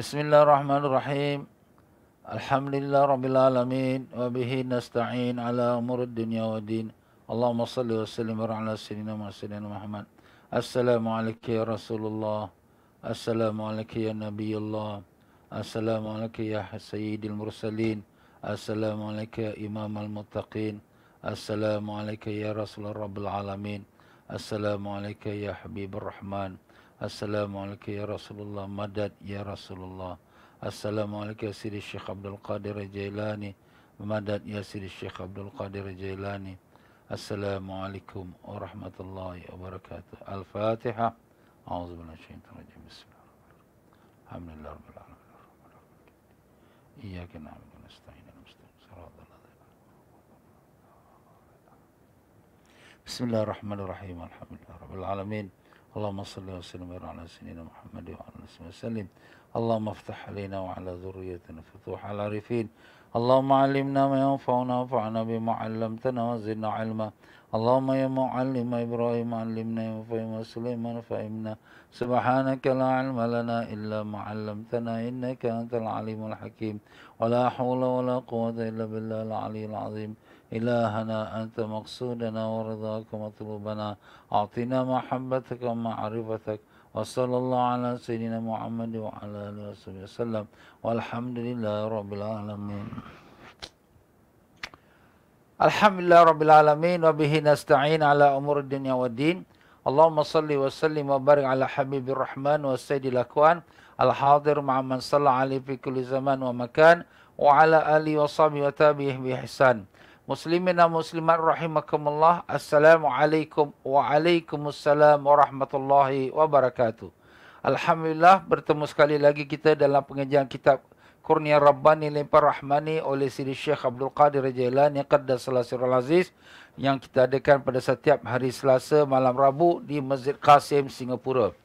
Bismillahirrahmanirrahim. Alhamdulillah Rabbil Alamin. Wa bihi nasta'in ala umurid dunya wa din. Allahumma salli wa sallim ala sayyidina Muhammad. Assalamualaikum ya Rasulullah. Assalamualaikum ya Nabiyullah. Assalamualaikum ya Sayyidil Mursalin. Assalamualaikum ya Imam al-Muttaqin. Assalamualaikum ya Rasulullah Rabbil Alamin. Assalamualaikum ya Habibur Rahman. Assalamualaikum ya Rasulullah. Madad ya Rasulullah. Assalamualaikum ya Sidi Syekh Abdul Qadir Jailani. Madad ya Sidi Syekh Abdul Qadir Jailani. Assalamualaikum warahmatullahi wabarakatuh. Al-Fatihah. A'udzubillahi minasyaitonir rajim. Bismillahirrahmanirrahim. Alhamdulillah rabbil alamin. Iyyaka na'budu wa nasta'in. Bismillahirrahmanirrahim. Alhamdulillah rabbil alamin. Allahumma salli wa sallim ala sayyidina Muhammad wa ala alihi wasallam. Allahumma iftah alaina wa ala dhurriyyatina futuh al-arifin. Allahumma 'allimna ma yanfa'una wanfa'na bima 'allamtana wa zidna 'ilma. Allahumma ya mu'allim Ibrahim 'allimna ya mufahhim Sulaiman fahimna. Subhanaka la 'ilma lana illa ma 'allamtana innaka antal 'alimul hakim. Wa la hawla wa la quwwata illa billahil 'aliyyil 'azim. إلهنا أنت مقصودنا ورضاك مطلوبنا أعطنا محبتك ومعرفتك وصلى الله على سيدنا محمد وعلى آله وصحبه وسلم والحمد لله رب العالمين. Alhamdulillah Rabbil Alamin wa bihi nasta'in ala umur dunya wa din. Allahumma salli wa sallim wa barik ala habibir rahman wa sayyidil akwan al-hadir ma'a man salla alaihi fi kulli zaman wa makan wa ala alihi wa sahbihi wa tabi'ih bi ihsan. Muslimin dan muslimat rahimakumullah. Assalamualaikum waalaikumsalam warahmatullahi wabarakatuh. Alhamdulillah bertemu sekali lagi kita dalam pengajian kitab Kurnia Rabbani Limpah Rahmani oleh Sidi Syekh Abdul Qadir Jailani Qaddasallahu Sirrul Aziz yang kita adakan pada setiap hari Selasa malam Rabu di Masjid Qasim Singapura.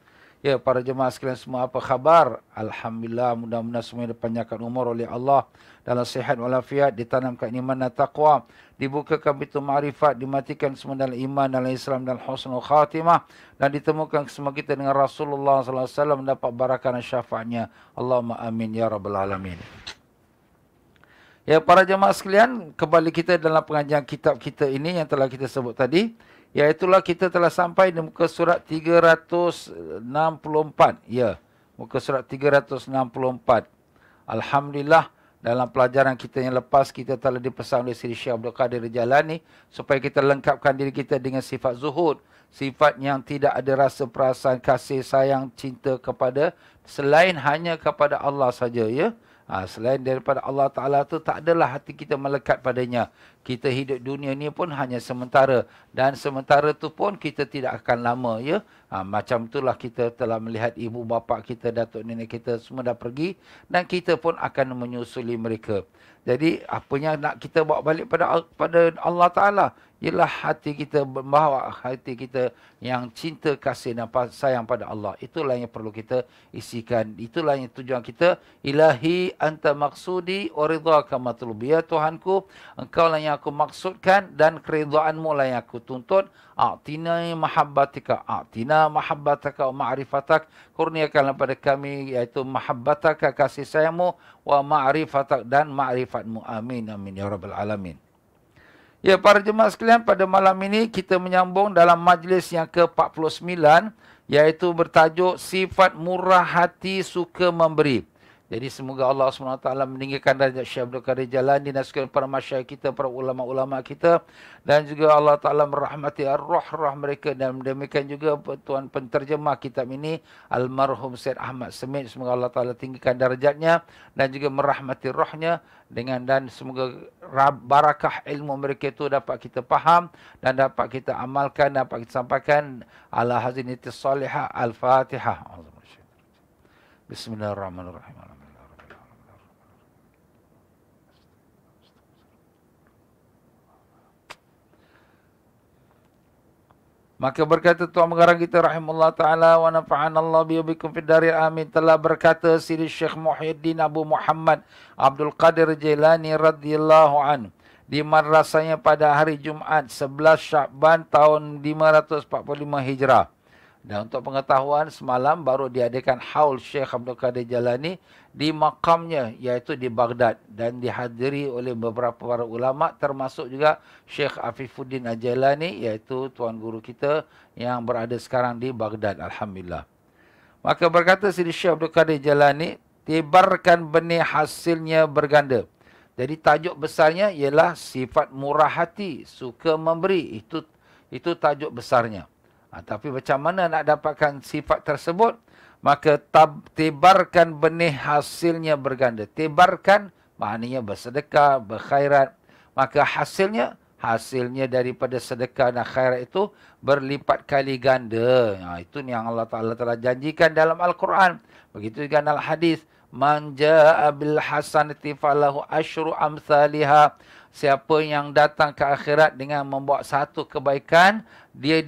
Ya, para jemaah sekalian semua, apa khabar? Alhamdulillah, mudah-mudahan semua dipanjangkan umur oleh Allah dalam sihat walafiat, ditanamkan iman dan taqwa, dibukakan pintu ma'rifat, dimatikan semua dalam iman, dalam Islam dan husnul khatimah, dan ditemukan semua kita dengan Rasulullah SAW mendapat barakah dan syafaatnya. Allahumma amin ya rabbal alamin. Ya, para jemaah sekalian, kembali kita dalam pengajian kitab kita ini yang telah kita sebut tadi. Iaitulah kita telah sampai di muka surat 364. Ya, muka surat 364. Alhamdulillah, dalam pelajaran kita yang lepas, kita telah dipesan oleh Sidi Syekh Abdul Qadir Jailani supaya kita lengkapkan diri kita dengan sifat zuhud. Sifat yang tidak ada rasa perasaan, kasih, sayang, cinta kepada selain hanya kepada Allah saja, ya. Selain daripada Allah Ta'ala tu tak adalah hati kita melekat padanya. Kita hidup dunia ni pun hanya sementara. Dan sementara tu pun kita tidak akan lama, ya. Macam itulah kita telah melihat ibu bapa kita, datuk nenek kita semua dah pergi. Dan kita pun akan menyusuli mereka. Jadi apa yang nak kita bawa balik pada Allah Ta'ala ialah hati kita, membawa hati kita yang cinta, kasih dan sayang pada Allah. Itulah yang perlu kita isikan. Itulah yang tujuan kita. Ilahi anta maksudi wa ridhaka matlubi. Ya Tuhanku, engkau lah yang aku maksudkan dan keridhaanmu lah yang aku tuntut. A'tina mahabbatika, a'tina mahabbataka wa ma'rifatak. Kurniakanlah pada kami iaitu mahabbataka, kasih sayangmu, wa ma'rifatak dan ma'rifatmu. Amin amin ya rabbal alamin. Ya, para jemaah sekalian, pada malam ini kita menyambung dalam majlis yang ke-49, iaitu bertajuk Sifat Murah Hati Suka Memberi. Jadi semoga Allah SWT meninggikan darjat Syekh Abdul Qadir Jailani dan sekalian para masyayikh kita, para ulama-ulama kita, dan juga Allah Ta'ala merahmati arwah-arwah mereka, dan demikian juga tuan penterjemah kitab ini almarhum Syed Ahmad Semit. Semoga Allah Ta'ala tinggikan darjatnya dan juga merahmati rohnya, dan semoga barakah ilmu mereka itu dapat kita faham dan dapat kita amalkan, dapat kita sampaikan. Ala hazinatis salihah. Al-Fatihah. Bismillahirrahmanirrahim. Maka berkata Tuan Mengarang kita rahimahullah ta'ala wa nafa'anallah biyabikum fid dari amin. Telah berkata Sidi Syekh Muhyiddin Abu Muhammad Abdul Qadir Jailani radhiyallahu an di madrasahnya pada hari Jumaat 11 Syakban tahun 545 Hijrah. Dan untuk pengetahuan, semalam baru diadakan haul Syekh Abdul Qadir Jalani di makamnya, iaitu di Baghdad. Dan dihadiri oleh beberapa para ulama, termasuk juga Syekh Afifuddin Al-Jalani, iaitu tuan guru kita yang berada sekarang di Baghdad. Alhamdulillah. Maka berkata Sidi Syekh Abdul Qadir Jalani, tibarkan benih hasilnya berganda. Jadi tajuk besarnya ialah sifat murah hati, suka memberi. Itu tajuk besarnya. Tapi macam mana nak dapatkan sifat tersebut? Maka tibarkan benih hasilnya berganda. Tibarkan maknanya bersedekah, berkhairat. Maka hasilnya daripada sedekah dan khairat itu berlipat kali ganda. Itu yang Allah Ta'ala telah janjikan dalam Al-Quran. Begitu juga dalam hadis. Man ja'a bil hasanati falahu asyru amsalihah. Siapa yang datang ke akhirat dengan membawa satu kebaikan, dia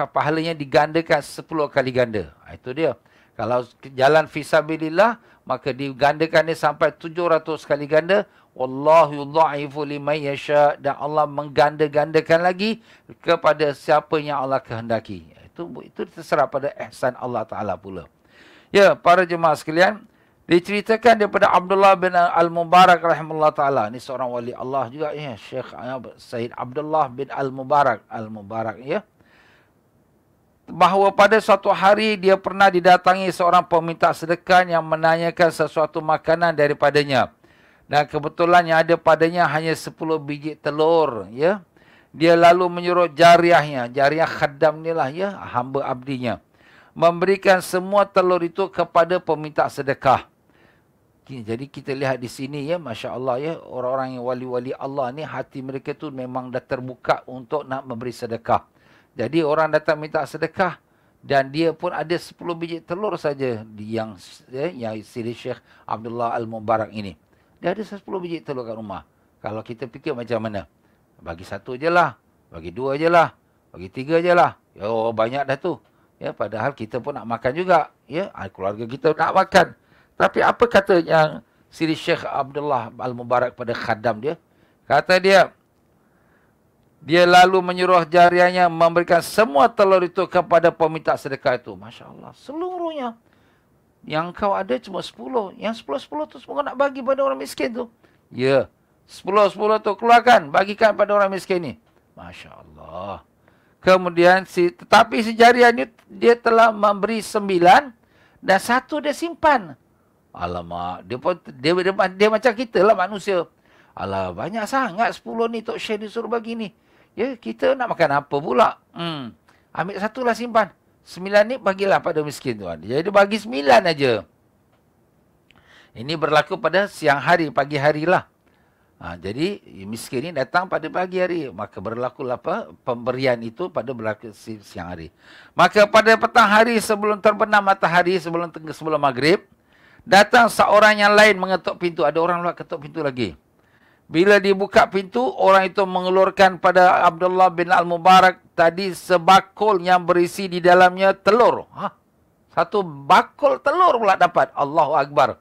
pahalanya digandakan 10 kali ganda. Itu dia. Kalau jalan fisabilillah, maka digandakan dia sampai 700 kali ganda. Wallahu yudha'ifu liman yasha. Dan Allah mengganda-gandakan lagi kepada siapa yang Allah kehendaki. Itu terserah pada ihsan Allah Ta'ala pula. Ya, para jemaah sekalian, diceritakan daripada Abdullah bin Al-Mubarak rahimahullah ta'ala. Ini seorang wali Allah juga, ya, Syekh Sayyid Abdullah bin Al-Mubarak. Al-Mubarak, ya. Bahawa pada suatu hari dia pernah didatangi seorang peminta sedekah yang menanyakan sesuatu makanan daripadanya. Dan kebetulan yang ada padanya hanya 10 biji telur, ya. Dia lalu menyuruh jariahnya, jariah khaddam ni lah, ya, hamba abdinya, memberikan semua telur itu kepada peminta sedekah. Jadi kita lihat di sini, ya, Masya Allah, ya, orang-orang yang wali-wali Allah ni hati mereka tu memang dah terbuka untuk nak memberi sedekah. Jadi orang datang minta sedekah dan dia pun ada 10 biji telur saja yang Sidi Syekh Abdullah Al-Mubarak ini. Dia ada 10 biji telur kat rumah. Kalau kita fikir macam mana? Bagi 1 je lah, bagi 2 je lah, bagi 3 je lah. Oh, banyak dah tu. Ya, padahal kita pun nak makan juga. Ya, keluarga kita nak makan. Tapi apa kata yang Sidi Syekh Abdullah Al-Mubarak pada khadam dia? Kata dia lalu menyuruh jariahnya memberikan semua telur itu kepada peminta sedekah itu. Masya Allah, seluruhnya. Yang kau ada cuma 10. Yang 10-10 tu semua nak bagi pada orang miskin tu. Ya, 10-10 tu keluarkan, bagikan pada orang miskin ni. Masya Allah. Kemudian, tetapi si jariah ni, dia telah memberi 9 dan 1 dia simpan. Alamak, dia macam kita lah manusia. Alah, banyak sangat 10 ni Tok Syekh disuruh bagi ni. Ya, kita nak makan apa pula? Ambil 1 lah simpan. 9 ni bagilah pada miskin tuan. Jadi dia bagi 9 aja. Ini berlaku pada siang hari, pagi hari lah. Jadi miskin ni datang pada pagi hari. Maka berlakulah pemberian itu pada berlaku siang hari. Maka pada petang hari sebelum terbenam matahari, sebelum maghrib, datang seorang yang lain mengetuk pintu. Ada orang luar ketuk pintu lagi. Bila dibuka pintu, orang itu mengelurkan pada Abdullah bin Al-Mubarak tadi sebakul yang berisi di dalamnya telur. 1 bakul telur pula dapat. Allahu Akbar.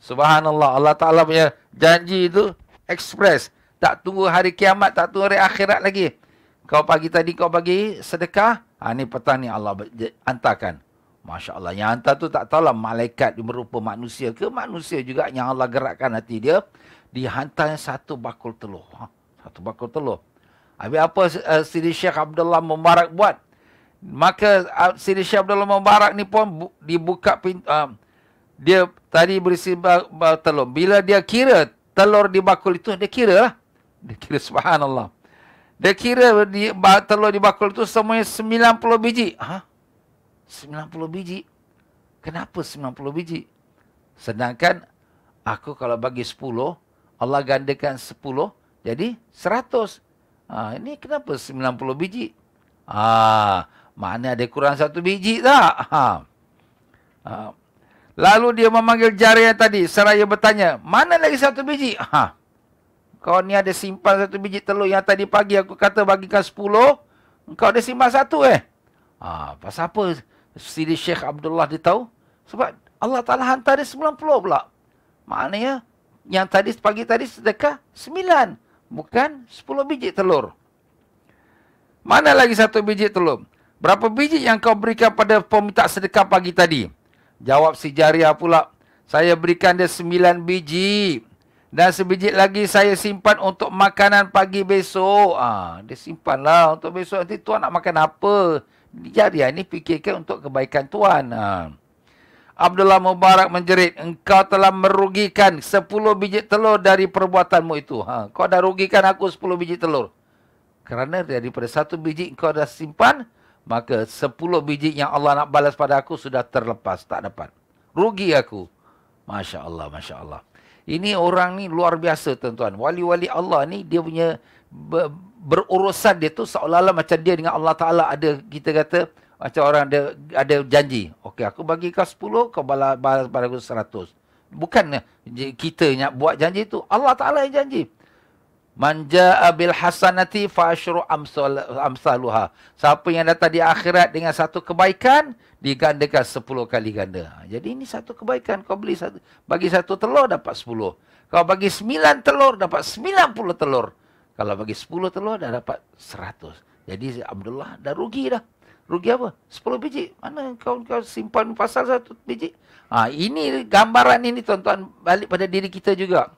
Subhanallah. Allah Ta'ala punya janji itu ekspres. Tak tunggu hari kiamat, tak tunggu hari akhirat lagi. Kau pagi tadi kau bagi sedekah. Ni petang ni Allah hantarkan. Masya Allah. Yang hantar tu tak tahulah malaikat berupa manusia ke. Manusia juga yang Allah gerakkan hati dia. Dihantarnya 1 bakul telur. 1 bakul telur. Habis apa Sidi Syekh Abdullah Mubarak buat? Maka Sidi Syekh Abdullah Mubarak ni pun dibuka pintu. Dia tadi berisi telur. Bila dia kira telur di bakul itu, dia kira lah. Dia kira, subhanallah. Dia kira telur di bakul itu semuanya 90 biji. 90 biji? Kenapa 90 biji? Sedangkan aku kalau bagi 10, Allah gandakan 10, jadi 100. Ini kenapa 90 biji? Maknanya ada kurang 1 biji tak? Lalu dia memanggil jariah tadi, seraya bertanya, mana lagi 1 biji? Kau ni ada simpan 1 biji telur yang tadi pagi aku kata bagikan 10, kau ada simpan 1 pasal apa Sidi Syekh Abdullah dia tahu? Sebab Allah Ta'ala hantar dia 90 pula. Maknanya, yang tadi pagi tadi sedekah 9. Bukan 10 biji telur. Mana lagi 1 biji telur? Berapa biji yang kau berikan pada peminta sedekah pagi tadi? Jawab si jariah pula, saya berikan dia 9 biji. Dan sebiji lagi saya simpan untuk makanan pagi besok. Dia simpanlah untuk besok. Nanti tuan nak makan apa? Jariah ni fikirkan untuk kebaikan tuan. Abdullah Mubarak menjerit, engkau telah merugikan 10 biji telur dari perbuatanmu itu. Kau dah rugikan aku 10 biji telur. Kerana daripada 1 biji engkau dah simpan, maka 10 biji yang Allah nak balas pada aku sudah terlepas, tak dapat. Rugi aku. Masya Allah, Masya Allah. Ini orang ni luar biasa tuan-tuan. Wali-wali Allah ni dia punya berurusan dia tu seolah-olah macam dia dengan Allah Ta'ala ada, kita kata, macam orang ada janji. Okey, aku bagi kau 10, kau balas pada aku 100. Bukan kita yang buat janji tu. Allah Ta'ala yang janji. Man ja'a bil hasanati fa asyru amsaluha. Siapa yang datang di akhirat dengan satu kebaikan, digandakan 10 kali ganda. Jadi ini satu kebaikan. Kau bagi 1 telur, dapat 10. Kau bagi 9 telur, dapat 90 telur. Kalau bagi 10 telur, dah dapat 100. Jadi Abdullah dah rugi dah. Rugi apa? 10 biji. Mana kau simpan pasal 1 biji? Ini gambaran ini tuan-tuan balik pada diri kita juga.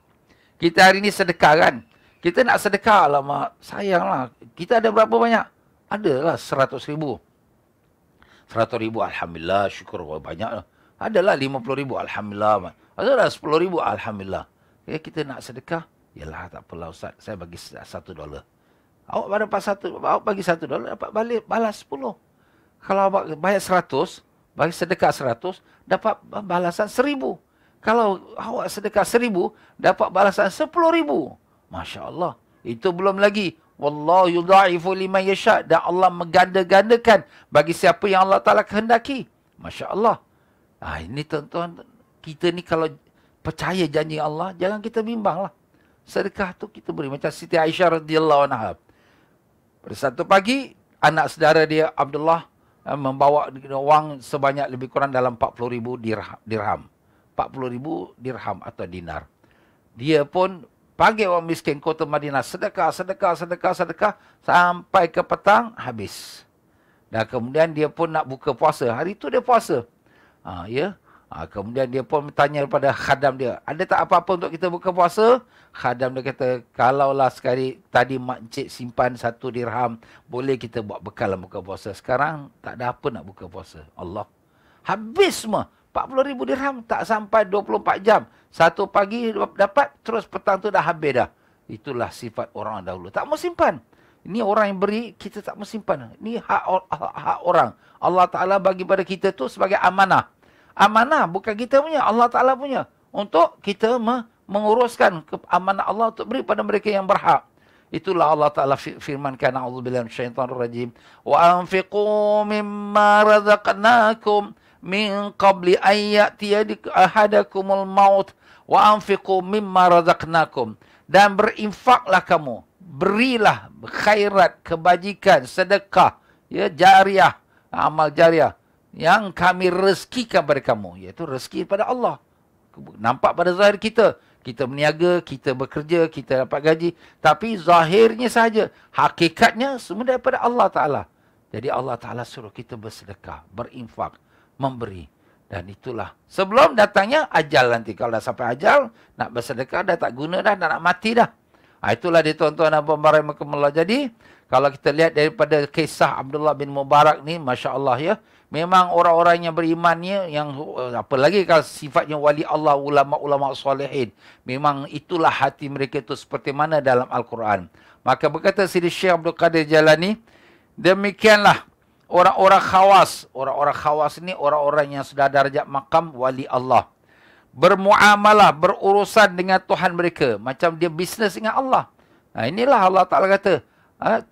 Kita hari ini sedekah kan? Kita nak sedekah, alamak, sayanglah. Kita ada berapa banyak? Adalah 100,000. 100,000, Alhamdulillah, syukur, banyak lah. Adalah 50,000, Alhamdulillah. Adalah 10,000, Alhamdulillah. Kita nak sedekah, yalah tak apalah Ustaz, saya bagi $1. Awak bagi $1, dapat balik balas 10. Kalau awak bayar 100, bagi sedekah 100, dapat balasan 1,000. Kalau awak sedekah 1,000, dapat balasan 10,000. Masya Allah. Itu belum lagi. Wallahu yudha'ifu liman yasha'. Dan Allah mengganda-gandakan bagi siapa yang Allah Ta'ala kehendaki. Masya Allah. Ini tuan-tuan, kita ni kalau percaya janji Allah, jangan kita bimbang lah. Sedekah tu kita beri. Macam Siti Aisyah radhiyallahu anha. Pada satu pagi, anak saudara dia Abdullah membawa wang sebanyak lebih kurang dalam 40,000 dirham. 40,000 dirham atau dinar. Dia pun panggil orang miskin kota Madinah, sedekah, sampai ke petang, habis. Dan kemudian dia pun nak buka puasa. Hari itu dia puasa. Kemudian dia pun bertanya kepada khadam dia, ada tak apa-apa untuk kita buka puasa? Khadam dia kata, kalaulah sekali tadi makcik simpan 1 dirham, boleh kita buat bekal buka puasa. Sekarang tak ada apa nak buka puasa. Allah. Habis semua. 40,000 dirham tak sampai 24 jam. 1 pagi dapat, terus petang tu dah habis dah. Itulah sifat orang dahulu. Tak mau simpan. Ini orang yang beri, kita tak mau simpan. Ini hak orang. Allah Ta'ala bagi pada kita tu sebagai amanah. Amanah bukan kita punya, Allah Ta'ala punya. Untuk kita menguruskan amanah Allah untuk beri pada mereka yang berhak. Itulah Allah Ta'ala firmankan, a'udzubillahi minasyaitonir rajim. Wa anfiqu mimma razaqnakum min qabli an ya'tiya ahadakumul maut wa anfiqu mimma razaqnakum. Dan berinfaklah kamu, berilah khairat, kebajikan, sedekah, jariah, amal jariah yang kami rezekikan pada kamu, iaitu rezeki pada Allah. Nampak pada zahir kita, kita berniaga, kita bekerja, kita dapat gaji, tapi zahirnya sahaja, hakikatnya semua daripada Allah Ta'ala. Jadi Allah Ta'ala suruh kita bersedekah, berinfak, memberi. Dan itulah sebelum datangnya ajal nanti. Kalau dah sampai ajal, nak bersedekah dah tak guna dah, nak mati dah. Itulah dia tuan-tuan dan puan-puan rahimakumullah. Jadi, kalau kita lihat daripada kisah Abdullah bin Mubarak ni, Masya Allah ya, memang orang-orang yang berimannya, yang apalagi kalau sifatnya wali Allah, ulama-ulama salihin, memang itulah hati mereka itu seperti mana dalam Al-Quran. Maka berkata Sidi Syekh Abdul Qadir Jalani, demikianlah orang-orang khawas. Orang-orang khawas ni orang-orang yang sudah darjat maqam wali Allah. Bermuamalah, berurusan dengan Tuhan mereka. Macam dia bisnes dengan Allah. Inilah Allah Ta'ala kata,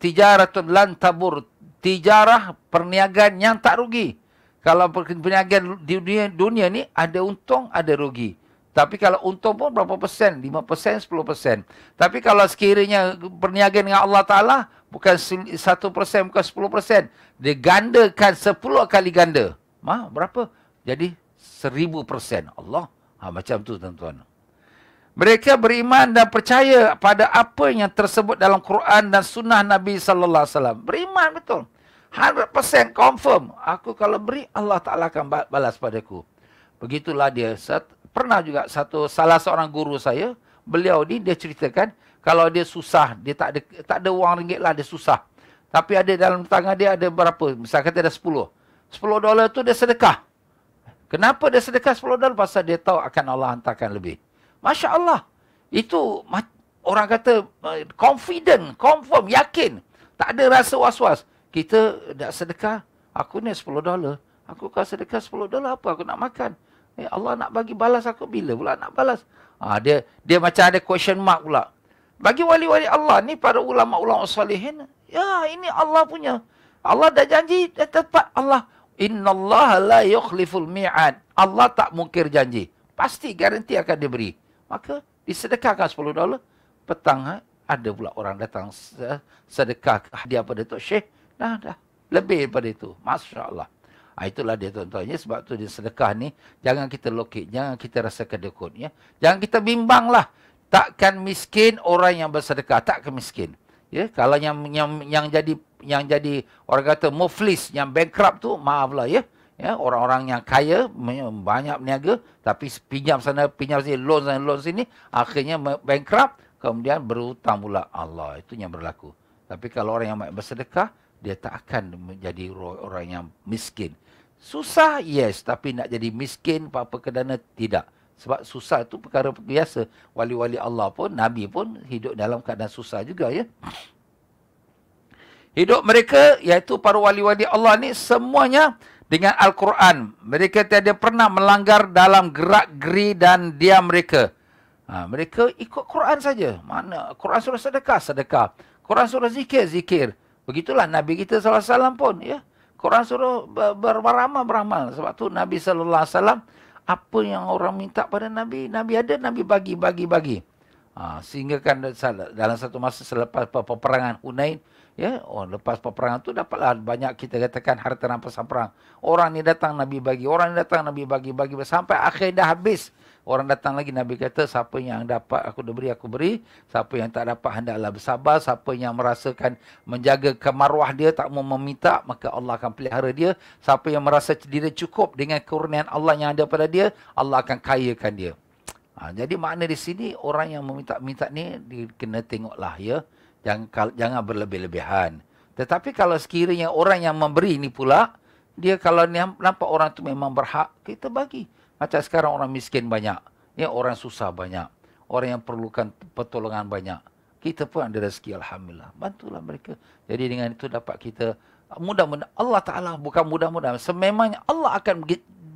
tijaratun lan tabur. Tijarah, perniagaan yang tak rugi. Kalau perniagaan di dunia ni, ada untung, ada rugi. Tapi kalau untung pun berapa persen? 5%, 10%. Tapi kalau sekiranya perniagaan dengan Allah Ta'ala, bukan 1%, bukan 10%. Dia gandakan 10 kali ganda. Berapa? Jadi 1000%. Allah. Macam tu tuan-tuan. Mereka beriman dan percaya pada apa yang tersebut dalam Quran dan sunnah Nabi sallallahu alaihi wasallam. Beriman betul. 100% confirm. Aku kalau beri, Allah Ta'ala akan balas padaku. Begitulah dia. Pernah juga salah seorang guru saya, beliau ni dia ceritakan, kalau dia susah, dia tak ada wang ringgit lah, dia susah. Tapi ada dalam tangan dia ada berapa? Misalnya kata ada 10. $10 tu dia sedekah. Kenapa dia sedekah $10? Pasal dia tahu akan Allah hantarkan lebih. Masya Allah. Itu orang kata confident, confirm, yakin. Tak ada rasa was-was. Kita dah sedekah, aku ni $10. Aku kalau sedekah $10, apa aku nak makan? Allah nak bagi balas aku bila pula nak balas? Dia macam ada question mark pula. Bagi wali-wali Allah ni, para ulama-ulama salihin, ya ini Allah punya. Allah dah janji, dah tepat. Allah, innallaha la yukhliful mi'ad. Allah tak mungkir janji. Pasti garanti akan diberi. Maka disedekahkan $10. Petang ada pula orang datang sedekah hadiah pada Tok Syekh. Dah. Lebih daripada itu. Masya Allah. Itulah dia tuan-tuannya. Sebab tu dia sedekah ni, jangan kita lokit. Jangan kita rasa kedekut. Ya. Jangan kita bimbanglah. Takkan miskin orang yang bersedekah. Takkan miskin. Ya, kalau yang jadi orang kata muflis, yang bankrupt tu, maaflah ya. Ya, orang-orang yang kaya, banyak berniaga, tapi pinjam sana, pinjam sini, loan sana, loan sini, akhirnya bankrupt, kemudian berhutang pula. Allah, itu yang berlaku. Tapi kalau orang yang bersedekah, dia tak akan menjadi orang yang miskin. Susah, yes, tapi nak jadi miskin, apa-apa kedana, tidak. Sebab susah itu perkara biasa. Wali-wali Allah pun, Nabi pun hidup dalam keadaan susah juga ya. Hidup mereka, iaitu para wali-wali Allah ni, semuanya dengan Al-Quran. Mereka tiada pernah melanggar dalam gerak-geri dan diam mereka. Mereka ikut Quran saja. Mana Quran surah sedekah, sedekah. Quran surah zikir, zikir. Begitulah Nabi kita SAW pun. Ya. Quran surah beramal, beramal. Sebab tu Nabi SAW, apa yang orang minta pada Nabi, Nabi ada, Nabi bagi. Sehingga kan dalam satu masa selepas peperangan Hunain, ya, lepas peperangan tu dapatlah banyak kita katakan harta rampasan perang. Orang ni datang Nabi bagi, orang ni datang Nabi bagi sampai akhir dah habis. Orang datang lagi, Nabi kata, siapa yang dapat aku beri. Siapa yang tak dapat hendaklah bersabar. Siapa yang merasakan menjaga kemarwah dia, tak mau meminta, maka Allah akan pelihara dia. Siapa yang merasa diri cukup dengan kurniaan Allah yang ada pada dia, Allah akan kayakan dia. Jadi makna di sini, orang yang meminta-minta ni, kena tengoklah ya. Jangan berlebih-lebihan. Tetapi kalau sekiranya orang yang memberi ni pula, dia kalau nampak orang tu memang berhak, kita bagi. Macam sekarang orang miskin banyak. Ya, orang susah banyak. Orang yang perlukan pertolongan banyak. Kita pun ada rezeki, alhamdulillah. Bantulah mereka. Jadi dengan itu dapat kita, mudah-mudahan Allah Ta'ala, bukan mudah-mudahan, sememangnya Allah akan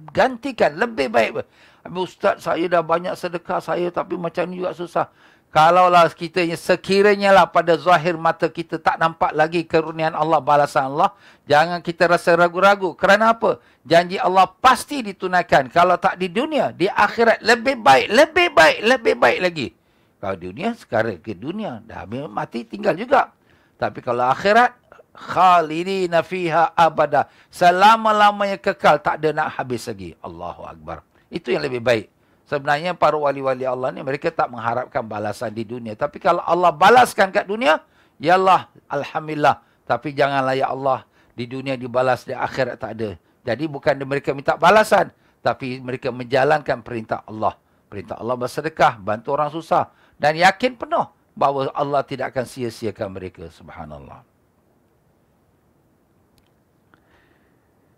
gantikan lebih baik. Ustaz, saya dah banyak sedekah saya, tapi macam ni juga susah. Kalaulah kita sekiranya lah pada zahir mata kita tak nampak lagi kerunian Allah, balasan Allah, jangan kita rasa ragu-ragu. Kerana apa? Janji Allah pasti ditunaikan. Kalau tak di dunia, di akhirat lebih baik lagi. Kalau di dunia, sekarang ke dunia, dah mati tinggal juga. Tapi kalau akhirat, khalidina fiha abada. Selama-lamanya kekal, tak ada nak habis lagi. Allahu Akbar. Itu yang lebih baik. Sebenarnya para wali-wali Allah ni, mereka tak mengharapkan balasan di dunia. Tapi kalau Allah balaskan kat dunia, yalah, alhamdulillah. Tapi janganlah ya Allah, di dunia dibalas, di akhirat tak ada. Jadi bukan mereka minta balasan, tapi mereka menjalankan perintah Allah. Perintah Allah bersedekah, bantu orang susah. Dan yakin penuh bahawa Allah tidak akan sia-siakan mereka. Subhanallah.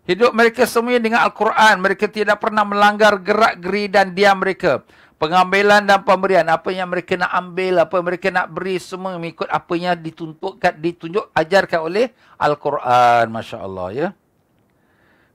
Hidup mereka semuanya dengan Al-Quran. Mereka tidak pernah melanggar gerak-geri dan diam mereka. Pengambilan dan pemberian. Apa yang mereka nak ambil, apa yang mereka nak beri, semua mengikut apa yang ditunjuk, ajarkan oleh Al-Quran. Masya Allah. Ya.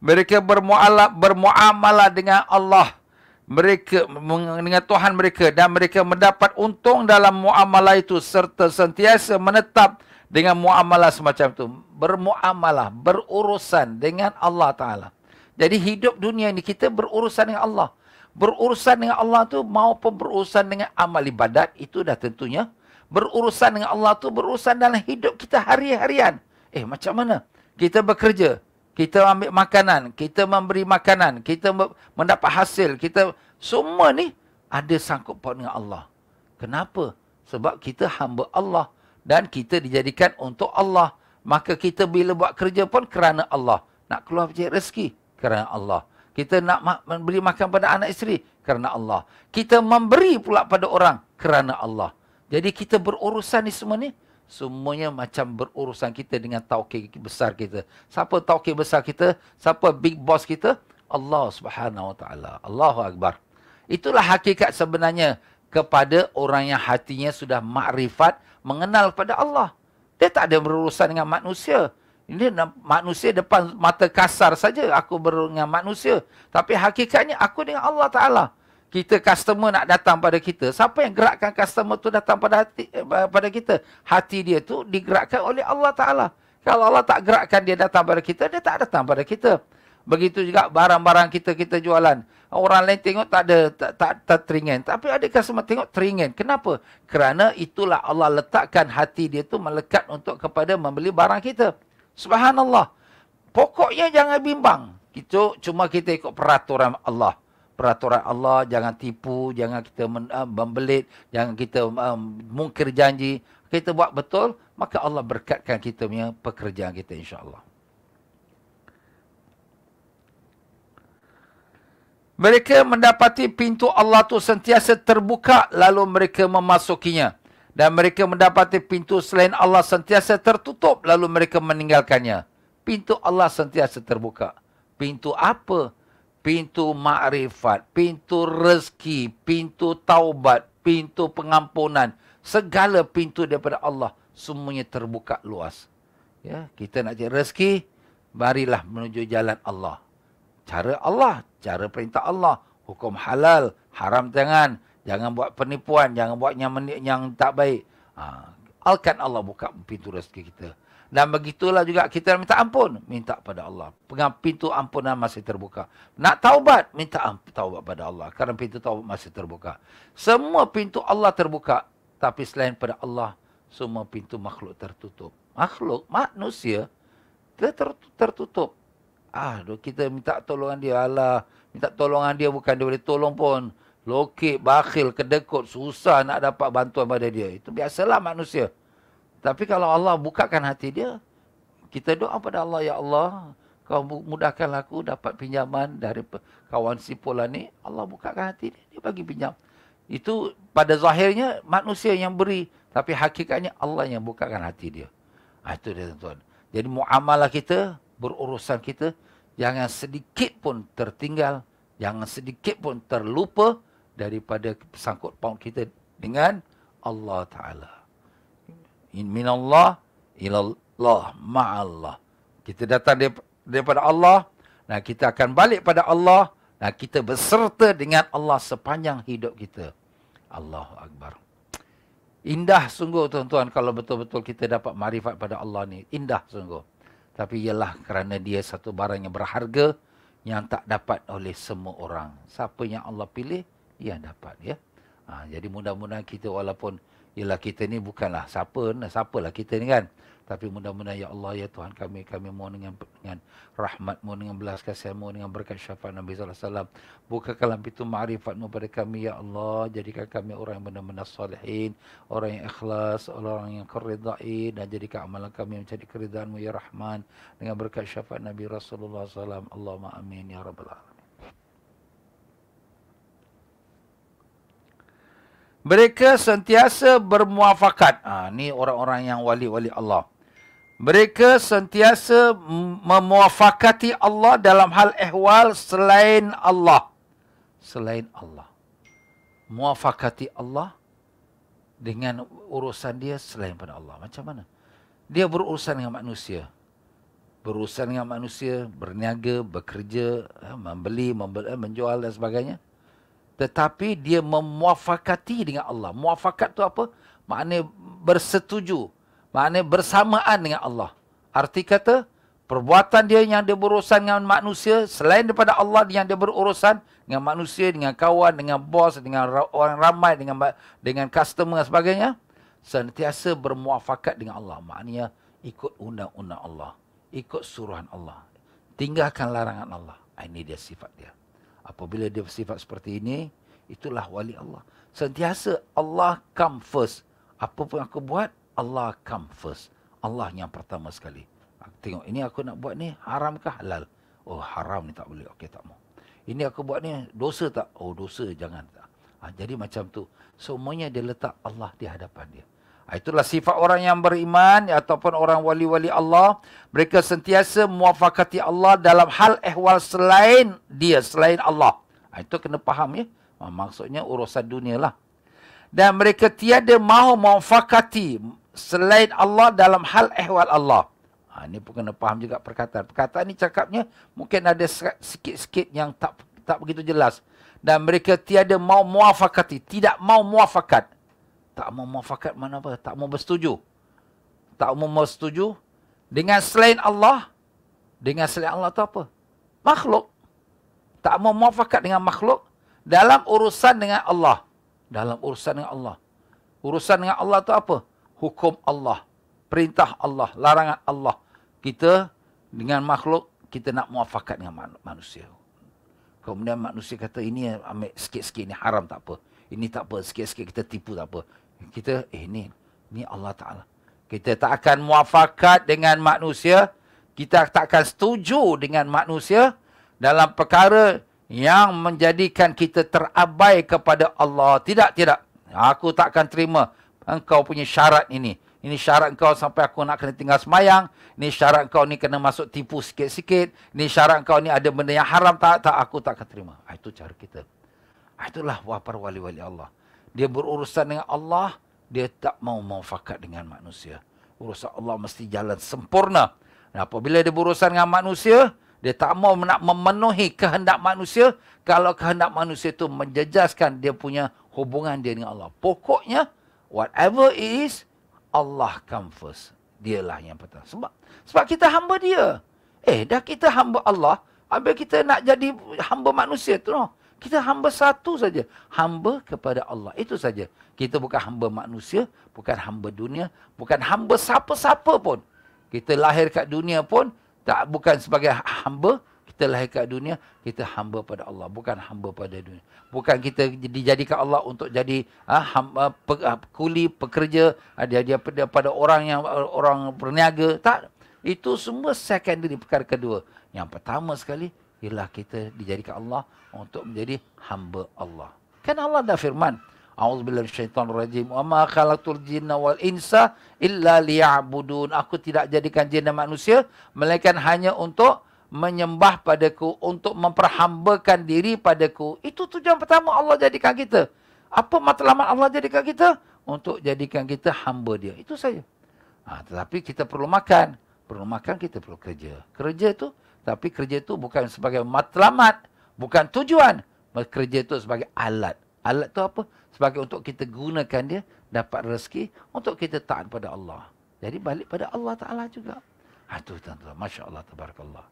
Mereka bermuamalah dengan Allah. Mereka dengan Tuhan mereka. Dan mereka mendapat untung dalam muamalah itu. Serta sentiasa menetap dengan muamalah semacam itu. Bermuamalah, berurusan dengan Allah Ta'ala. Jadi hidup dunia ini kita berurusan dengan Allah. Berurusan dengan Allah tu maupun berurusan dengan amal ibadat, itu dah tentunya. Berurusan dengan Allah tu berurusan dalam hidup kita hari-harian. Macam mana? Kita bekerja, kita ambil makanan, kita memberi makanan, kita mendapat hasil, kita semua ni ada sangkut paut dengan Allah. Kenapa? Sebab kita hamba Allah. Dan kita dijadikan untuk Allah. Maka kita bila buat kerja pun kerana Allah. Nak keluar cari rezeki kerana Allah. Kita nak beri makan pada anak isteri kerana Allah. Kita memberi pula pada orang kerana Allah. Jadi kita berurusan ni semua ni, semuanya macam berurusan kita dengan taukid besar kita. Siapa taukid besar kita? Siapa big boss kita? Allah Subhanahu Wa Taala. Allahu Akbar. Itulah hakikat sebenarnya kepada orang yang hatinya sudah makrifat, mengenal pada Allah. Dia tak ada berurusan dengan manusia. Ini manusia depan mata kasar saja aku dengan manusia. Tapi hakikatnya aku dengan Allah Ta'ala. Kita customer nak datang pada kita. Siapa yang gerakkan customer tu datang pada kita? Hati dia tu digerakkan oleh Allah Ta'ala. Kalau Allah tak gerakkan dia datang pada kita, dia tak datang pada kita. Begitu juga barang-barang kita jualan. Orang lain tengok tak teringin. Tapi ada customer tengok teringin. Kenapa? Kerana itulah Allah letakkan hati dia tu melekat untuk kepada membeli barang kita. Subhanallah. Pokoknya jangan bimbang. Cuma kita ikut peraturan Allah. Peraturan Allah, jangan tipu, jangan kita membelit, jangan kita mungkir janji. Kita buat betul, maka Allah berkatkan kita punya pekerjaan kita insya-Allah. Mereka mendapati pintu Allah tu sentiasa terbuka lalu mereka memasukinya. Dan mereka mendapati pintu selain Allah sentiasa tertutup lalu mereka meninggalkannya. Pintu Allah sentiasa terbuka. Pintu apa? Pintu makrifat, pintu rezeki, pintu taubat, pintu pengampunan. Segala pintu daripada Allah semuanya terbuka luas. Ya, kita nak cari rezeki, marilah menuju jalan Allah. Cara Allah, cara perintah Allah, hukum halal, haram jangan. Jangan buat penipuan, jangan buat yang tak baik. Alkan Allah buka pintu rezeki kita. Dan begitulah juga kita minta ampun, minta pada Allah. Pintu ampunan masih terbuka. Nak taubat, minta taubat pada Allah. Kerana pintu taubat masih terbuka. Semua pintu Allah terbuka. Tapi selain pada Allah, semua pintu makhluk tertutup. Makhluk, manusia, tertutup. Kita minta tolongan dia. Allah, minta tolongan dia bukan dia boleh tolong pun. Lokek, bakhil, kedekut, susah nak dapat bantuan pada dia. Itu biasalah manusia. Tapi kalau Allah bukakan hati dia, kita doa pada Allah, ya Allah, kau mudahkanlah aku dapat pinjaman dari kawan si Polan ni. Allah bukakan hati dia, dia bagi pinjam. Itu pada zahirnya manusia yang beri. Tapi hakikatnya Allah yang bukakan hati dia. Itu dia tuan-tuan. Jadi muamalah kita, berurusan kita, jangan sedikit pun tertinggal. Jangan sedikit pun terlupa daripada sangkut paut kita dengan Allah Ta'ala. Minallah ilallah ma'allah. Kita datang daripada Allah dan kita akan balik pada Allah dan kita berserta dengan Allah sepanjang hidup kita. Allahu Akbar. Indah sungguh tuan-tuan kalau betul-betul kita dapat marifat pada Allah ni. Indah sungguh. Tapi ialah kerana dia satu barang yang berharga yang tak dapat oleh semua orang. Siapa yang Allah pilih, dia dapat. Ya. Jadi mudah-mudahan kita walaupun ialah kita ni bukanlah siapalah kita ni kan. Tapi mudah-mudahan ya Allah, ya Tuhan kami mohon dengan rahmat-Mu, dengan belas kasihan-Mu, dengan berkat syafaat Nabi sallallahu alaihi wasallam, bukakanlah pintu ma'rifat-Mu pada kami ya Allah. Jadikan kami orang yang benar-benar salihin, orang yang ikhlas, orang yang keridai, dan jadikan amalan kami mencari keridaan-Mu ya Rahman, dengan berkat syafaat Nabi Rasulullah sallallahu alaihi wasallam. Allahumma amin ya rabbal alamin. Mereka sentiasa bermuafakat. Ni orang-orang yang wali-wali Allah. Mereka sentiasa memuafakati Allah dalam hal ehwal selain Allah. Selain Allah. Muafakati Allah dengan urusan dia selain pada Allah. Macam mana? Dia berurusan dengan manusia. Berurusan dengan manusia, berniaga, bekerja, membeli, menjual dan sebagainya. Tetapi dia memuafakati dengan Allah. Muafakat tu apa? Maknanya bersetuju. Maknanya bersamaan dengan Allah. Arti kata, perbuatan dia yang dia berurusan dengan manusia, selain daripada Allah yang dia berurusan dengan manusia, dengan kawan, dengan bos, dengan orang ramai, dengan customer dan sebagainya, sentiasa bermuafakat dengan Allah. Maknanya ikut undang-undang Allah. Ikut suruhan Allah. Tinggalkan larangan Allah. Ini dia sifat dia. Apabila dia bersifat seperti ini, itulah wali Allah. Sentiasa Allah come first. Apa pun aku buat, Allah come first. Allah yang pertama sekali. Tengok, ini aku nak buat ni, haram ke halal? Oh, haram ni tak boleh. Okey, tak mau. Ini aku buat ni, dosa tak? Oh, dosa, jangan. Jadi macam tu. Semuanya dia letak Allah di hadapan dia. Itulah sifat orang yang beriman ataupun orang wali-wali Allah. Mereka sentiasa muwafaqati Allah dalam hal ehwal selain dia, selain Allah. Itu kena faham ya. Maksudnya urusan dunia lah. Dan mereka tiada mahu muwafaqati selain Allah dalam hal ehwal Allah. Ini pun kena faham juga perkataan. Perkataan ni cakapnya mungkin ada sikit-sikit yang tak begitu jelas. Dan mereka tiada mau muwafaqati, tidak mau muwafaqat. Tak mau muwafaqat mana apa? Tak mau bersetuju. Tak mau bersetuju dengan selain Allah. Dengan selain Allah tu apa? Makhluk. Tak mau muwafaqat dengan makhluk dalam urusan dengan Allah. Dalam urusan dengan Allah. Urusan dengan Allah tu apa? Hukum Allah. Perintah Allah. Larangan Allah. Kita dengan makhluk, kita nak muwafaqat dengan manusia. Kemudian manusia kata, ini ambil sikit-sikit, ini haram tak apa. Ini tak apa, sikit-sikit kita tipu tak apa. Kita, ini Allah Ta'ala. Kita tak akan muwafaqat dengan manusia. Kita tak akan setuju dengan manusia dalam perkara yang menjadikan kita terabai kepada Allah. Tidak. Aku tak akan terima engkau punya syarat ini. Ini syarat engkau sampai aku nak kena tinggal semayang. Ini syarat engkau ni kena masuk tipu sikit-sikit. Ini syarat engkau ni ada benda yang haram. Tak, aku tak akan terima. Itu cara kita. Itulah para wali-wali Allah. Dia berurusan dengan Allah, dia tak mau muwafaqat dengan manusia. Urusan Allah mesti jalan sempurna. Dan apabila dia berurusan dengan manusia, dia tak mau nak memenuhi kehendak manusia. Kalau kehendak manusia itu menjejaskan dia punya hubungan dia dengan Allah. Pokoknya, whatever it is, Allah come first. Dialah yang pertama. Sebab kita hamba dia. Dah kita hamba Allah, habis kita nak jadi hamba manusia tu. No. Kita hamba satu saja. Hamba kepada Allah. Itu saja. Kita bukan hamba manusia, bukan hamba dunia, bukan hamba siapa-siapa pun. Kita lahir kat dunia pun, bukan sebagai hamba. Kita lahir kat dunia, kita hamba pada Allah. Bukan hamba pada dunia. Bukan kita dijadikan Allah untuk jadi kuli, pekerja, dia pada orang berniaga. Tak. Itu semua secondary, perkara kedua. Yang pertama sekali, ialah kita dijadikan Allah untuk menjadi hamba Allah. Kan Allah dah firman, A'udzubillahi minasyaitonirrajim. Wa ma khalaqtul jinna wal insa illa liya'budun. Aku tidak jadikan jin dan manusia melainkan hanya untuk menyembah padaku, untuk memperhambakan diri padaku. Itu tujuan pertama Allah jadikan kita. Apa matlamat Allah jadikan kita? Untuk jadikan kita hamba dia. Itu saja. Tetapi kita perlu makan. Perlu makan, kita perlu kerja. Tapi kerja itu bukan sebagai matlamat. Bukan tujuan. Kerja itu sebagai alat. Alat itu apa? Sebagai untuk kita gunakan dia, dapat rezeki, untuk kita taat pada Allah. Jadi balik pada Allah Ta'ala juga. Itu tuan-tuan. Masya Allah, tabarakallah.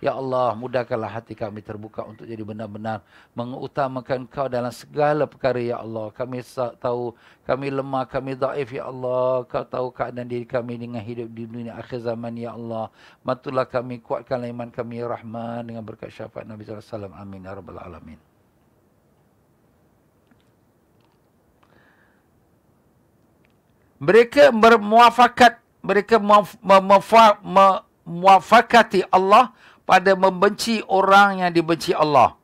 Ya Allah, mudahkanlah hati kami terbuka untuk jadi benar-benar mengutamakan Kau dalam segala perkara, Ya Allah. Kami tahu kami lemah, kami dhaif, Ya Allah. Kau tahu keadaan diri kami dengan hidup di dunia akhir zaman, Ya Allah. Bantulah kami, kuatkanlah iman kami, Ya Rahman, dengan berkat syafaat Nabi SAW. Amin, Ya Rabbal Alamin. Mereka bermuafakat, mereka muafakati Allah pada membenci orang yang dibenci Allah.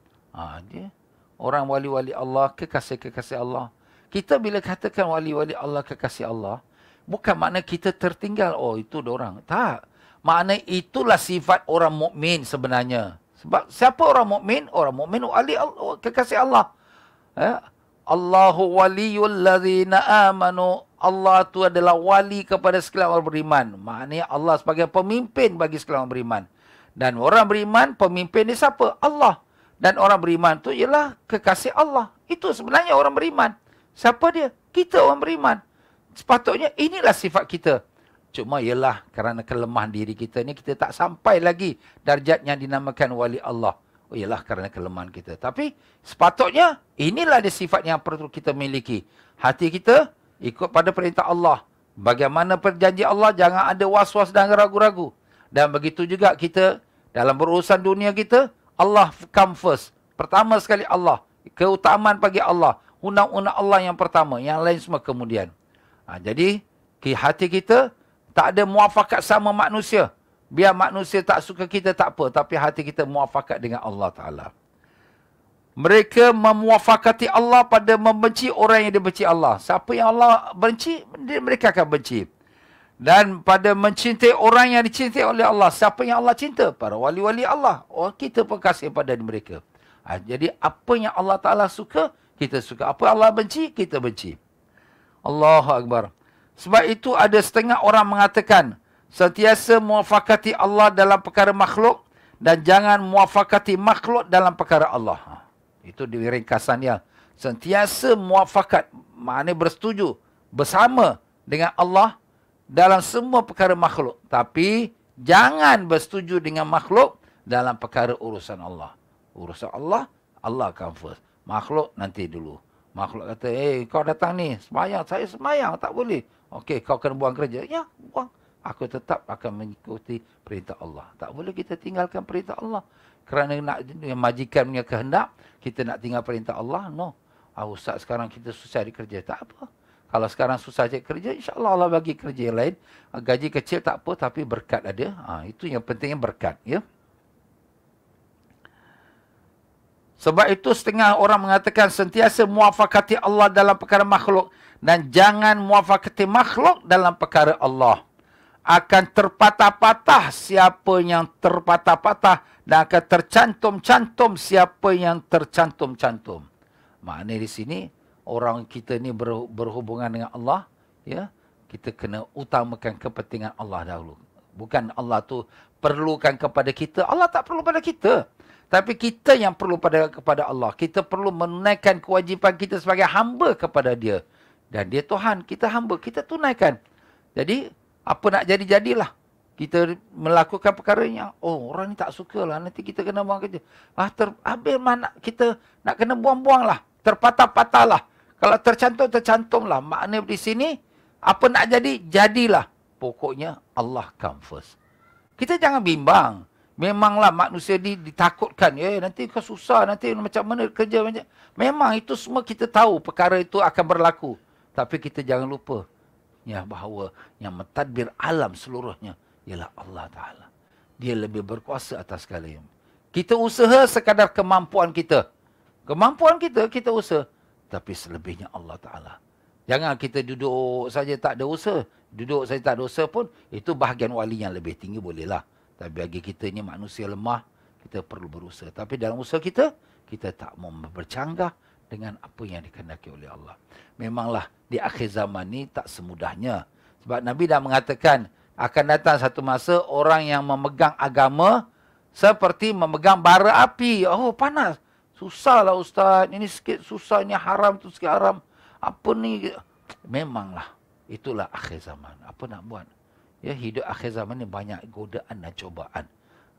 Dia orang wali-wali Allah, kekasih-kekasih Allah. Kita bila katakan wali-wali Allah, kekasih Allah, bukan makna kita tertinggal. Oh, itu orang. Tak. Makna itulah sifat orang mukmin sebenarnya. Sebab siapa orang mukmin? Orang mukmin wali Allah, kekasih Allah. Allahu waliyul ladzina amanu. Allah tu adalah wali kepada sekalian orang beriman. Maknanya Allah sebagai pemimpin bagi sekalian orang beriman. Dan orang beriman, pemimpin dia siapa? Allah. Dan orang beriman tu ialah kekasih Allah. Itu sebenarnya orang beriman. Siapa dia? Kita orang beriman. Sepatutnya inilah sifat kita. Cuma ialah kerana kelemahan diri kita ni, kita tak sampai lagi darjat yang dinamakan wali Allah. Ialah kerana kelemahan kita. Tapi sepatutnya inilah dia sifat yang perlu kita miliki. Hati kita ikut pada perintah Allah. Bagaimana perjanji Allah, jangan ada was-was dan ragu-ragu. Dan begitu juga kita dalam berurusan dunia kita, Allah come first. Pertama sekali Allah. Keutamaan bagi Allah. Undang-undang Allah yang pertama. Yang lain semua kemudian. Jadi hati kita Tak ada muafakat sama manusia. Biar manusia tak suka kita tak apa. Tapi hati kita muafakat dengan Allah Ta'ala. Mereka memuafakati Allah pada membenci orang yang dibenci Allah. Siapa yang Allah benci, mereka akan benci. Dan pada mencintai orang yang dicintai oleh Allah. Siapa yang Allah cinta? Para wali-wali Allah. Oh, kita pun kasih pada mereka. Jadi apa yang Allah Ta'ala suka, kita suka. Apa Allah benci, kita benci. Allahu Akbar. Sebab itu ada setengah orang mengatakan, sentiasa muafakati Allah dalam perkara makhluk dan jangan muafakati makhluk dalam perkara Allah. Itu di ringkasannya. Sentiasa muafakat, maknanya bersetuju bersama dengan Allah dalam semua perkara makhluk. Tapi jangan bersetuju dengan makhluk dalam perkara urusan Allah. Urusan Allah, Allah akan first. Makhluk nanti dulu. Makhluk kata, kau datang ni, semayang. Saya semayang, tak boleh. Okey, kau kena buang kerja. Ya, buang. Aku tetap akan mengikuti perintah Allah. Tak boleh kita tinggalkan perintah Allah. Kerana nak majikan punya kehendak, kita nak tinggal perintah Allah. No. Ustaz, sekarang kita susah di kerja. Tak apa. Kalau sekarang susah cari kerja, insyaAllah Allah bagi kerja yang lain. Gaji kecil tak apa, tapi berkat ada. Itu yang pentingnya berkat. Ya. Sebab itu setengah orang mengatakan sentiasa muafakati Allah dalam perkara makhluk. Dan jangan muafakati makhluk dalam perkara Allah. Akan terpatah-patah siapa yang terpatah-patah. Dan akan tercantum-cantum siapa yang tercantum-cantum. Maknanya di sini, orang kita ni berhubungan dengan Allah. Ya, kita kena utamakan kepentingan Allah dahulu. Bukan Allah tu perlukan kepada kita. Allah tak perlu pada kita. Tapi kita yang perlu kepada Allah. Kita perlu menunaikan kewajipan kita sebagai hamba kepada Dia. Dan Dia Tuhan, kita hamba, kita tunaikan. Jadi, apa nak jadi-jadilah. Kita melakukan perkara yang, orang ni tak suka lah. Nanti kita kena buang kerja. Habis mana kita nak kena buang-buang lah. Terpatah-patah lah. Kalau tercantum lah. Maknanya di sini, apa nak jadi, jadilah. Pokoknya Allah come first. Kita jangan bimbang. Memanglah manusia ditakutkan. Nanti kau susah. Nanti macam mana kerja. Memang itu semua kita tahu. Perkara itu akan berlaku. Tapi kita jangan lupa. Ya, bahawa yang mentadbir alam seluruhnya ialah Allah Ta'ala. Dia lebih berkuasa atas segala. Kita usaha sekadar kemampuan kita. Kemampuan kita, kita usaha. Tapi selebihnya Allah Ta'ala. Jangan kita duduk saja tak ada usaha. Duduk saja tak ada usaha pun, itu bahagian wali yang lebih tinggi bolehlah. Tapi bagi kita ni manusia lemah, kita perlu berusaha. Tapi dalam usaha kita, kita tak mau bercanggah dengan apa yang dikehendaki oleh Allah. Memanglah di akhir zaman ni tak semudahnya. Sebab Nabi dah mengatakan, akan datang satu masa orang yang memegang agama seperti memegang bara api. Oh, panas. Susahlah Ustaz. Ini sikit susah, ini haram, tu sikit haram. Apa ni? Memanglah. Itulah akhir zaman. Apa nak buat? Ya, hidup akhir zaman ni banyak godaan dan cobaan.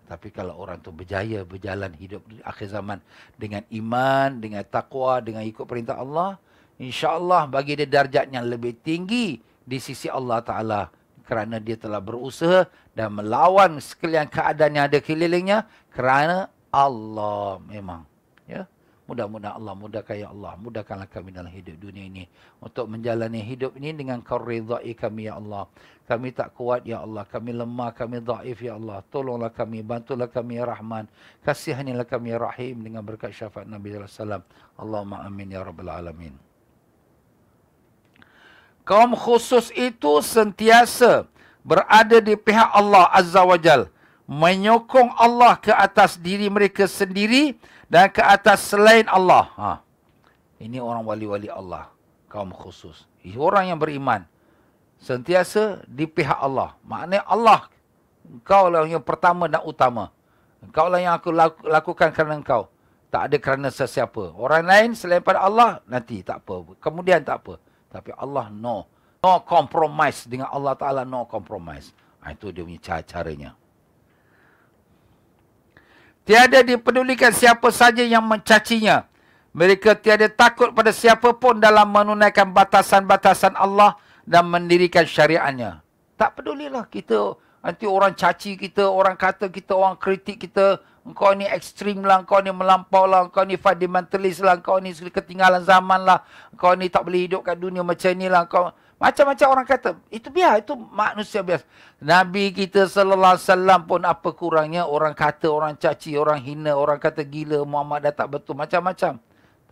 Tapi kalau orang tu berjaya berjalan hidup di akhir zaman dengan iman, dengan taqwa, dengan ikut perintah Allah, insya-Allah bagi dia darjat yang lebih tinggi di sisi Allah Ta'ala. Kerana dia telah berusaha dan melawan sekalian keadaan yang ada kelilingnya. Kerana Allah memang. Ya. Mudah-mudahan Allah mudahkan, ya Allah. Mudahkanlah kami dalam hidup dunia ini. Untuk menjalani hidup ini dengan kau ridai kami, ya Allah. Kami tak kuat, ya Allah. Kami lemah, kami dhaif, ya Allah. Tolonglah kami, bantulah kami, ya Rahman. Kasihanilah kami, ya Rahim. Dengan berkat syafaat Nabi SAW. Allahumma amin, ya Rabbal Alamin. Kaum khusus itu sentiasa berada di pihak Allah Azza wa Jal. Menyokong Allah ke atas diri mereka sendiri dan ke atas selain Allah. Ini orang wali-wali Allah. Kaum khusus. Orang yang beriman. Sentiasa di pihak Allah. Maknanya Allah. Engkau lah yang pertama dan utama. Engkau lah yang aku lakukan kerana engkau. Tak ada kerana sesiapa. Orang lain selain pada Allah, nanti tak apa. Kemudian tak apa. Tapi Allah no. No compromise. Dengan Allah Ta'ala no compromise. Itu dia punya caranya. Tiada dipedulikan siapa saja yang mencacinya. Mereka tiada takut pada siapa pun dalam menunaikan batasan-batasan Allah dan mendirikan syariatnya. Tak pedulilah kita. Nanti orang caci kita, orang kata kita, orang kritik kita. Engkau ni ekstrim lah, engkau ni melampau lah, engkau ni fundamentalist lah, engkau ni ketinggalan zaman lah. Engkau ni tak boleh hidup kat dunia macam ni lah. Engkau... Macam-macam orang kata. Itu biar, itu manusia biasa. Nabi kita sallallahu alaihi wasallam pun apa kurangnya orang kata, orang caci, orang hina, orang kata gila, Muhammad dah tak betul, macam-macam.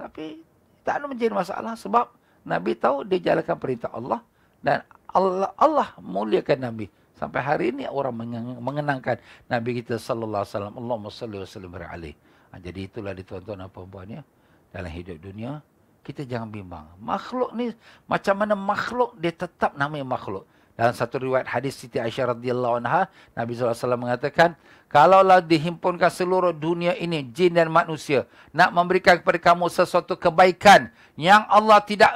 Tapi tak ada menjadi masalah sebab Nabi tahu dia jalankan perintah Allah dan Allah muliakan Nabi. Sampai hari ini orang mengenangkan Nabi kita sallallahu alaihi wasallam. Allahumma salli wa sallim alaihi. Jadi itulah di tuan-tuan dan puan-puan ya. Dalam hidup dunia kita jangan bimbang. Makhluk ni macam mana makhluk, dia tetap namanya makhluk. Dalam satu riwayat hadis Siti Aisyah radhiyallahu anha, Nabi SAW mengatakan, kalaulah dihimpunkan seluruh dunia ini, jin dan manusia, nak memberikan kepada kamu sesuatu kebaikan yang Allah tidak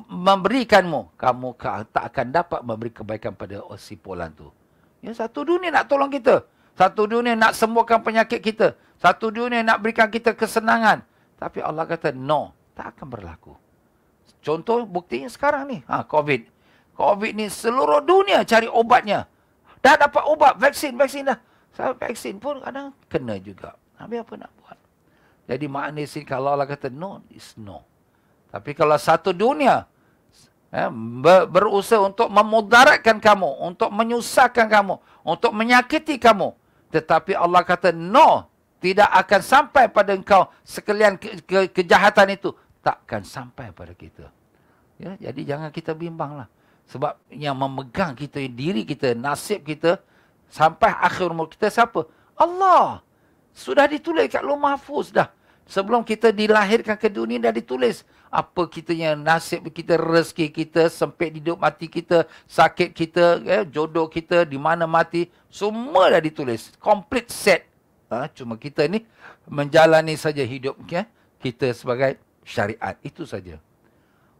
memberikanmu, kamu tak akan dapat memberi kebaikan pada si Polan tu. Ya, satu dunia nak tolong kita. Satu dunia nak sembuhkan penyakit kita. Satu dunia nak berikan kita kesenangan. Tapi Allah kata, no, tak akan berlaku. Contoh buktinya sekarang ni, COVID. COVID ni seluruh dunia cari obatnya. Dah dapat ubat, vaksin dah. Sampai vaksin pun kadang kena juga. Habis apa nak buat? Jadi maknanya sini kalau Allah kata no, is no. Tapi kalau satu dunia berusaha untuk memudaratkan kamu, untuk menyusahkan kamu, untuk menyakiti kamu, tetapi Allah kata no, tidak akan sampai pada engkau sekalian kejahatan itu. Takkan sampai pada kita. Ya, jadi jangan kita bimbanglah. Sebab yang memegang kita, diri kita, nasib kita, sampai akhir umur kita siapa? Allah. Sudah ditulis kat Lauh Mahfuz dah. Sebelum kita dilahirkan ke dunia dah ditulis. Apa kita yang nasib kita, rezeki kita, sempit hidup mati kita, sakit kita, jodoh kita, di mana mati. Semua dah ditulis. Complete set. Cuma kita ni menjalani saja hidup kita sebagai syariat. Itu saja.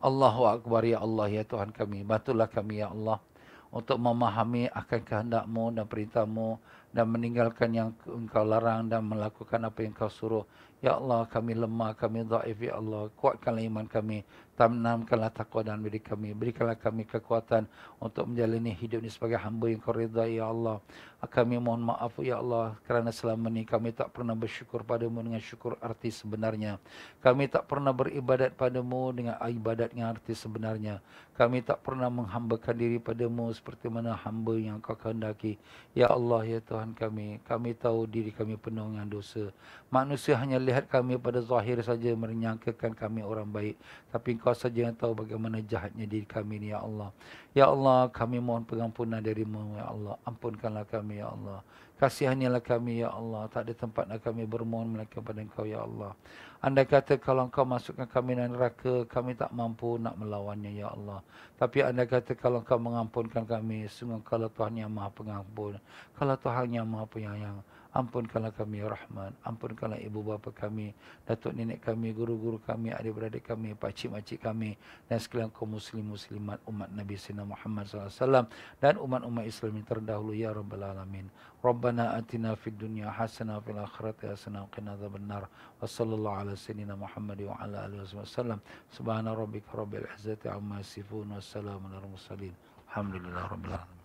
Allahu Akbar ya Allah ya Tuhan kami. Bantulah kami ya Allah untuk memahami akan kehendak-Mu dan perintah-Mu dan meninggalkan yang Engkau larang dan melakukan apa yang Engkau suruh. Ya Allah, kami lemah, kami dhaif ya Allah. Kuatkanlah iman kami, tanamkanlah takwa dalam diri kami. Berikanlah kami kekuatan untuk menjalani hidup ini sebagai hamba yang Kau ridai ya Allah. Kami mohon maaf ya Allah kerana selama ini kami tak pernah bersyukur padamu dengan syukur arti sebenarnya. Kami tak pernah beribadat padamu dengan ibadat yang arti sebenarnya. Kami tak pernah menghambakan diri padamu seperti mana hamba yang Kau kehendaki. Ya Allah ya Tuhan kami tahu diri kami penuh dengan dosa. Manusia hanya lihat kami pada zahir saja, menyangkakan kami orang baik. Tapi Engkau saja yang tahu bagaimana jahatnya diri kami ni ya Allah. Ya Allah, kami mohon pengampunan dari-Mu ya Allah. Ampunkanlah kami ya Allah. Kasihanilah kami ya Allah. Tak ada tempat nak kami bermohon melainkan kepada Engkau ya Allah. Andai kata kalau Engkau masukkan kami dalam neraka, kami tak mampu nak melawannya ya Allah. Tapi andai kata kalau Engkau mengampunkan kami, sungguh Engkau Tuhan yang Maha Pengampun. Kalau Tuhan yang Maha Penyayang. Ampunkanlah kami ya Rahman. Ampunkanlah ibu bapa kami, datuk nenek kami, guru-guru kami, adik-beradik kami, pakcik-makcik kami, dan sekalian kaum muslim-muslimat umat Nabi Sayyidina Muhammad SAW dan umat-umat Islam yang terdahulu ya Rabbal Alamin. Rabbana atina fid dunya hasanah wa fil akhirati hasanah wa qina adzabannar. Wa sallallahu ala sayyidina Muhammad wa ala alihi wasallam. Subhana rabbika rabbil izzati amma yasifun wa salamun alal mursalin. Alhamdulillah rabbil alamin.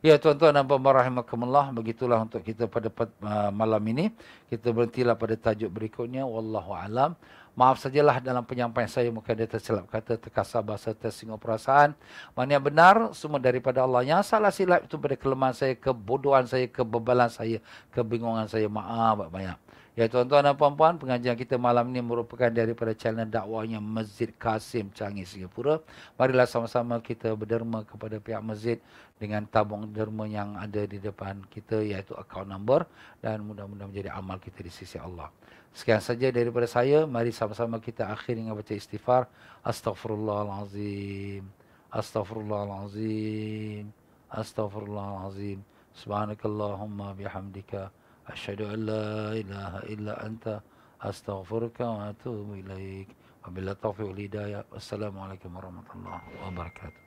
Ya tuan-tuan dan puan-puan rahimakumullah, begitulah untuk kita pada malam ini. Kita berhentilah pada tajuk berikutnya. Wallahu alam. Maaf sajalah dalam penyampaian saya mungkin ada tersilap kata, terkasar bahasa, tersinggung perasaan. Mana yang benar semua daripada Allah. Yang salah silap itu pada kelemahan saya, kebodohan saya, kebebalan saya, kebingungan saya. Maaf banyak. Ya tuan-tuan dan puan-puan, pengajian kita malam ini merupakan daripada channel dakwahnya Masjid Kasim Changi Singapura. Marilah sama-sama kita berderma kepada pihak masjid dengan tabung derma yang ada di depan kita, iaitu account number, dan mudah-mudahan menjadi amal kita di sisi Allah. Sekian saja daripada saya. Mari sama-sama kita akhir dengan baca istighfar. Astaghfirullahalazim. Astaghfirullahalazim. Astaghfirullahalazim. Subhanakallahumma bihamdika asyhadu an la ilaha illa anta astaghfiruka wa atubu ilaik. Wabillahi taufiq wal hidayah. Wassalamualaikum warahmatullahi wabarakatuh.